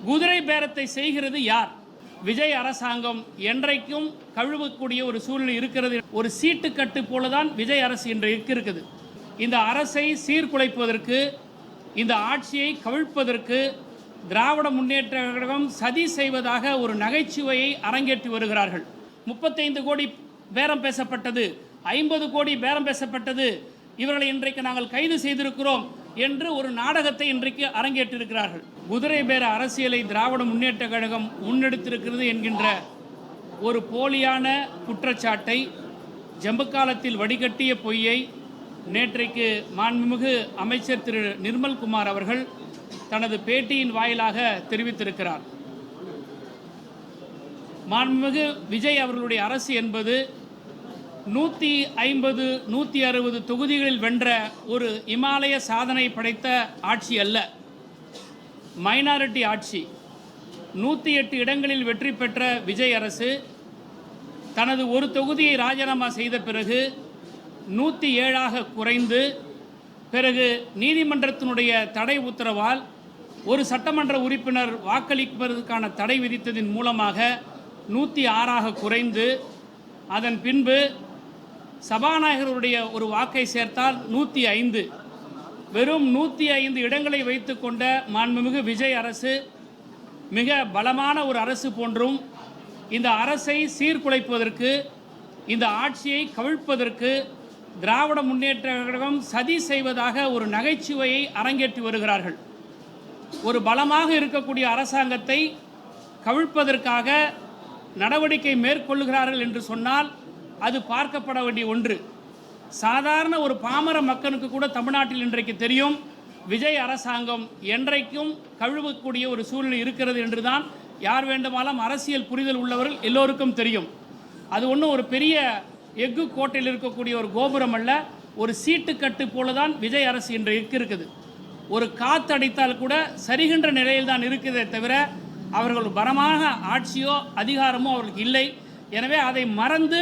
குதிரை பேரத்தை செய்கிறது யார்? விஜய் அரசாங்கம் என்றைக்கும் கழுவக்கூடிய ஒரு சூழ்நிலை இருக்கிறது. ஒரு சீட்டுக்கட்டு போலதான் விஜய் அரசு இன்றைக்கு இருக்குது. இந்த அரசை சீர்குலைப்பதற்கு, இந்த ஆட்சியை கவிழ்ப்பதற்கு திராவிட முன்னேற்ற கழகம் சதி செய்வதாக ஒரு நகைச்சுவையை அரங்கேற்றி வருகிறார்கள். 35 கோடி பேரம் பேசப்பட்டது, 50 கோடி பேரம் பேசப்பட்டது, இவர்களை இன்றைக்கு நாங்கள் கைது செய்திருக்கிறோம் என்று ஒரு நாடகத்தை இன்றைக்கு அரங்கேற்றிருக்கிறார்கள். குதிரை பேர அரசியலை திராவிட முன்னேற்ற கழகம் முன்னெடுத்திருக்கிறது என்கின்ற ஒரு போலியான குற்றச்சாட்டை, ஜம்புக்காலத்தில் வடிகட்டிய பொய்யை நேற்றைக்கு மாண்புமிகு அமைச்சர் திரு நிர்மல்குமார் அவர்கள் தனது பேட்டியின் வாயிலாக தெரிவித்திருக்கிறார். மாண்புமிகு விஜய் அவர்களுடைய அரசு என்பது 150, 160 தொகுதிகளில் வென்ற ஒரு இமாலய சாதனை படைத்த ஆட்சி அல்ல, மைனாரிட்டி ஆட்சி. 108 இடங்களில் வெற்றி பெற்ற விஜய் அரசு தனது ஒரு தொகுதியை ராஜினாமா செய்த பிறகு 107ஆக குறைந்து, பிறகு நீதிமன்றத்தினுடைய தடை உத்தரவால் ஒரு சட்டமன்ற உறுப்பினர் வாக்களிப்பதற்கான தடை விதித்ததின் மூலமாக 106ஆக குறைந்து, அதன் பின்பு சபாநாயகருடைய ஒரு வாக்கை சேர்த்தால் 105, வெறும் 105 இடங்களை வைத்து கொண்ட மாண்புமிகு விஜய் அரசு மிக பலமான ஒரு அரசு போன்றும், இந்த அரசை சீர்குலைப்பதற்கு, இந்த ஆட்சியை கவிழ்ப்பதற்கு திராவிட முன்னேற்ற கழகம் சதி செய்வதாக ஒரு நகைச்சுவையை அரங்கேற்றி வருகிறார்கள். ஒரு பலமாக இருக்கக்கூடிய அரசாங்கத்தை கவிழ்ப்பதற்காக நடவடிக்கை மேற்கொள்ளுகிறார்கள் என்று சொன்னால் அது பார்க்கப்பட வேண்டிய ஒன்று. சாதாரண ஒரு பாமர மக்களுக்கு கூட தமிழ்நாட்டில் இன்றைக்கு தெரியும், விஜய் அரசாங்கம் என்றைக்கும் கழுவக்கூடிய ஒரு சூழ்நிலை இருக்கிறது என்றுதான் யார் வேண்டுமானாலும் அரசியல் புரிதல் உள்ளவர்கள் எல்லோருக்கும் தெரியும். அது ஒன்றும் ஒரு பெரிய எஃகு கோட்டையில் இருக்கக்கூடிய ஒரு கோபுரம் அல்ல, ஒரு சீட்டுக்கட்டு போலதான் விஜய் அரசு இன்றைக்கு இருக்குது. ஒரு காத்தடித்தால் கூட சரிகின்ற நிலையில் தான் இருக்குதே தவிர அவர்கள் பலமாக ஆட்சியோ அதிகாரமோ அவர்களுக்கு இல்லை. எனவே அதை மறந்து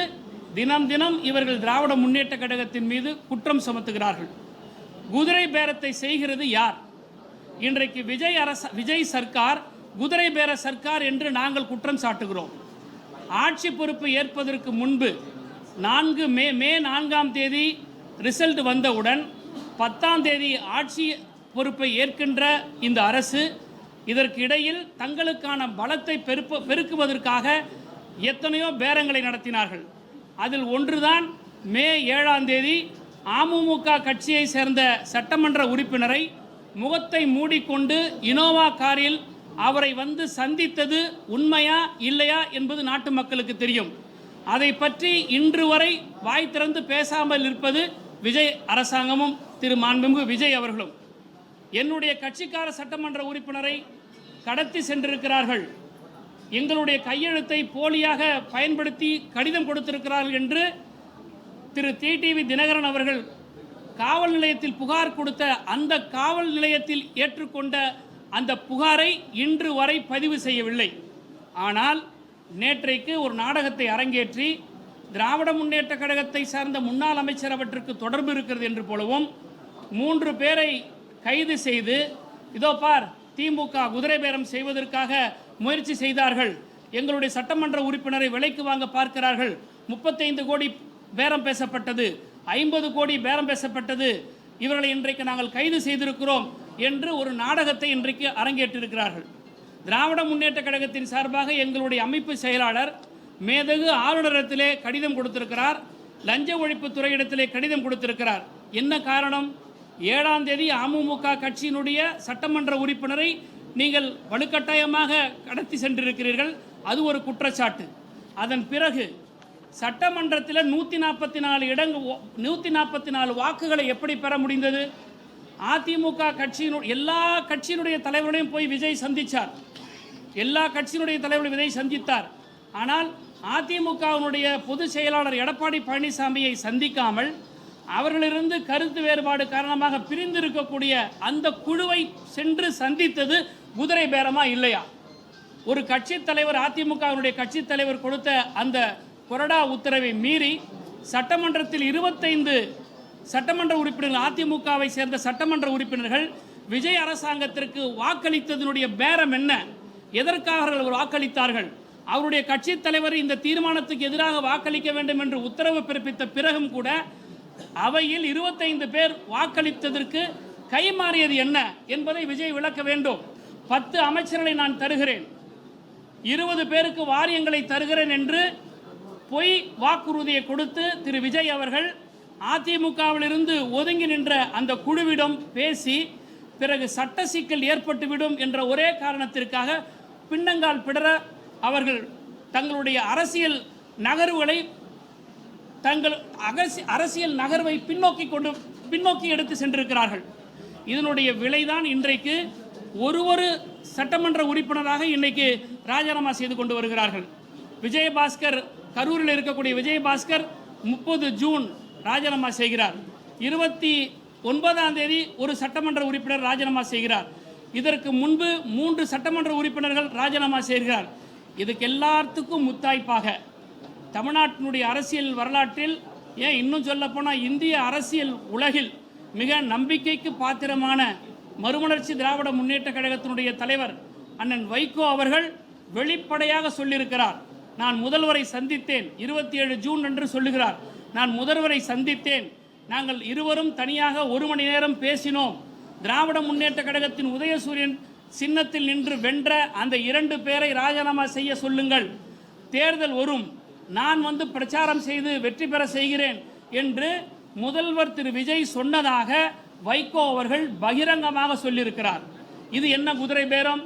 தினம் தினம் இவர்கள் திராவிட முன்னேற்ற கழகத்தின் மீது குற்றம் சுமத்துகிறார்கள். குதிரை பேரத்தை செய்கிறது யார்? இன்றைக்கு விஜய் சர்க்கார் குதிரை பேர சர்க்கார் என்று நாங்கள் குற்றம் சாட்டுகிறோம். ஆட்சி பொறுப்பு ஏற்பதற்கு முன்பு மே 4ஆம் தேதி ரிசல்ட் வந்தவுடன் 10ஆம் தேதி ஆட்சி பொறுப்பை ஏற்கின்ற இந்த அரசு இதற்கு இடையில் தங்களுக்கான பலத்தை பெருக்குவதற்காக எத்தனையோ பேரங்களை நடத்தினார்கள். அதில் ஒன்றுதான் மே 7ஆம் தேதி அமமுக கட்சியை சேர்ந்த சட்டமன்ற உறுப்பினரை முகத்தை மூடிக்கொண்டு இனோவா காரில் அவரை வந்து சந்தித்தது உண்மையா இல்லையா என்பது நாட்டு மக்களுக்கு தெரியும். அதை பற்றி இன்று வரை வாய் திறந்து பேசாமல் இருப்பது விஜய் அரசாங்கமும் திரு மாண்புமிகு விஜய் அவர்களும். என்னுடைய கட்சிக்கார சட்டமன்ற உறுப்பினரை கடத்தி சென்றிருக்கிறார்கள், எங்களுடைய கையெழுத்தை போலியாக பயன்படுத்தி கடிதம் கொடுத்திருக்கிறார்கள் என்று திரு டிடிவி தினகரன் அவர்கள் காவல் நிலையத்தில் புகார் கொடுத்த அந்த காவல் நிலையத்தில் ஏற்றுக்கொண்ட அந்த புகாரை இன்று வரை பதிவு செய்யவில்லை. ஆனால் நேற்றைக்கு ஒரு நாடகத்தை அரங்கேற்றி திராவிட முன்னேற்ற கழகத்தை சார்ந்த முன்னாள் அமைச்சர் அவற்றுக்கு தொடர்பு இருக்கிறது என்று போலவும் 3 பேரை கைது செய்து, இதோ பார் திமுக குதிரை பேரம் செய்வதற்காக முயற்சி செய்தார்கள், எங்களுடைய சட்டமன்ற உறுப்பினரை விலைக்கு வாங்க பார்க்கிறார்கள், 35 கோடி பேரம் பேசப்பட்டது, 50 கோடி பேரம் பேசப்பட்டது, இவர்களை இன்றைக்கு நாங்கள் கைது செய்திருக்கிறோம் என்று ஒரு நாடகத்தை இன்றைக்கு அரங்கேற்றிருக்கிறார்கள். திராவிட முன்னேற்ற கழகத்தின் சார்பாக எங்களுடைய அமைப்பு செயலாளர் மேதகு ஆளுநரிடத்திலே கடிதம் கொடுத்திருக்கிறார், லஞ்ச ஒழிப்புத்துறையிடத்திலே கடிதம் கொடுத்திருக்கிறார். என்ன காரணம்? 7ஆம் தேதி அமமுக கட்சியினுடைய சட்டமன்ற உறுப்பினரை நீங்கள் வலுக்கட்டாயமாக கடத்தி சென்றிருக்கிறீர்கள், அது ஒரு குற்றச்சாட்டு. அதன் பிறகு சட்டமன்றத்தில் 144 வாக்குகளை எப்படி பெற முடிந்தது? அதிமுக எல்லா கட்சியினுடைய தலைவர்களையும் போய் விஜய் சந்தித்தார், எல்லா கட்சியினுடைய தலைவர்கள் விஜய் சந்தித்தார். ஆனால் அதிமுகவினுடைய பொதுச் செயலாளர் எடப்பாடி பழனிசாமியை சந்திக்காமல் அவர்களிருந்து கருத்து வேறுபாடு காரணமாக பிரிந்திருக்கக்கூடிய அந்த குழுவை சென்று சந்தித்தது குதிரை பேரமா இல்லையா? ஒரு கட்சித் தலைவர், அதிமுகவினுடைய கட்சித் தலைவர் கொடுத்த அந்த கொறடா உத்தரவை மீறி சட்டமன்றத்தில் 25 சட்டமன்ற உறுப்பினர்கள், அதிமுகவை சேர்ந்த சட்டமன்ற உறுப்பினர்கள் விஜய் அரசாங்கத்திற்கு வாக்களித்ததனுடைய பேரம் என்ன? எதற்காக அவர்கள் வாக்களித்தார்கள்? அவருடைய கட்சி தலைவர் இந்த தீர்மானத்துக்கு எதிராக வாக்களிக்க வேண்டும் என்று உத்தரவு பிறப்பித்த பிறகும் கூட அவையில் 25 பேர் வாக்களித்ததற்கு கைமாறியது என்ன என்பதை விஜய் விளக்க வேண்டும். 10 அமைச்சர்களை நான் தருகிறேன், 20 பேருக்கு வாரியங்களை தருகிறேன் என்று பொய் வாக்குறுதியை கொடுத்து திரு விஜய் அவர்கள் அதிமுகவிலிருந்து ஒதுங்கி நின்ற அந்த குழுவிடம் பேசி பிறகு சட்ட சிக்கல் ஏற்பட்டுவிடும் என்ற ஒரே காரணத்திற்காக பின்னங்கால் பிடர அவர்கள் தங்களுடைய அரசியல் நகர்வுகளை அரசியல் நகர்வை பின்னோக்கி எடுத்து சென்றிருக்கிறார்கள். இதனுடைய விளைதான் இன்றைக்கு ஒரு சட்டமன்ற உறுப்பினராக இன்னைக்கு ராஜினாமா செய்து கொண்டு வருகிறார்கள். விஜயபாஸ்கர், கரூரில் இருக்கக்கூடிய விஜயபாஸ்கர் 30 ஜூன் ராஜினாமா செய்கிறார். 29ஆம் தேதி ஒரு சட்டமன்ற உறுப்பினர் ராஜினாமா செய்கிறார். இதற்கு முன்பு 3 சட்டமன்ற உறுப்பினர்கள் ராஜினாமா செய்கிறார். இதுக்கு எல்லாத்துக்கும் முத்தாய்ப்பாக தமிழ்நாட்டினுடைய அரசியல் வரலாற்றில், ஏன் இன்னும் சொல்லப்போனால் இந்திய அரசியல் உலகில் மிக நம்பிக்கைக்கு பாத்திரமான மறுமலர்ச்சி திராவிட முன்னேற்ற கழகத்தினுடைய தலைவர் அண்ணன் வைகோ அவர்கள் வெளிப்படையாக சொல்லியிருக்கிறார். நான் முதல்வரை சந்தித்தேன், 27 ஜூன் என்று சொல்லுகிறார். நான் முதல்வரை சந்தித்தேன், நாங்கள் இருவரும் தனியாக 1 மணி நேரம் பேசினோம். திராவிட முன்னேற்ற கழகத்தின் உதயசூரியன் சின்னத்தில் நின்று வென்ற அந்த 2 பேரை ராஜினாமா செய்ய சொல்லுங்கள், தேர்தல் வரும், நான் வந்து பிரச்சாரம் செய்து வெற்றி பெற செய்கிறேன் என்று முதல்வர் திரு விஜய் சொன்னதாக வைகோ அவர்கள் பகிரங்கமாக சொல்லியிருக்கிறார். இது என்ன குதிரை பேரம்?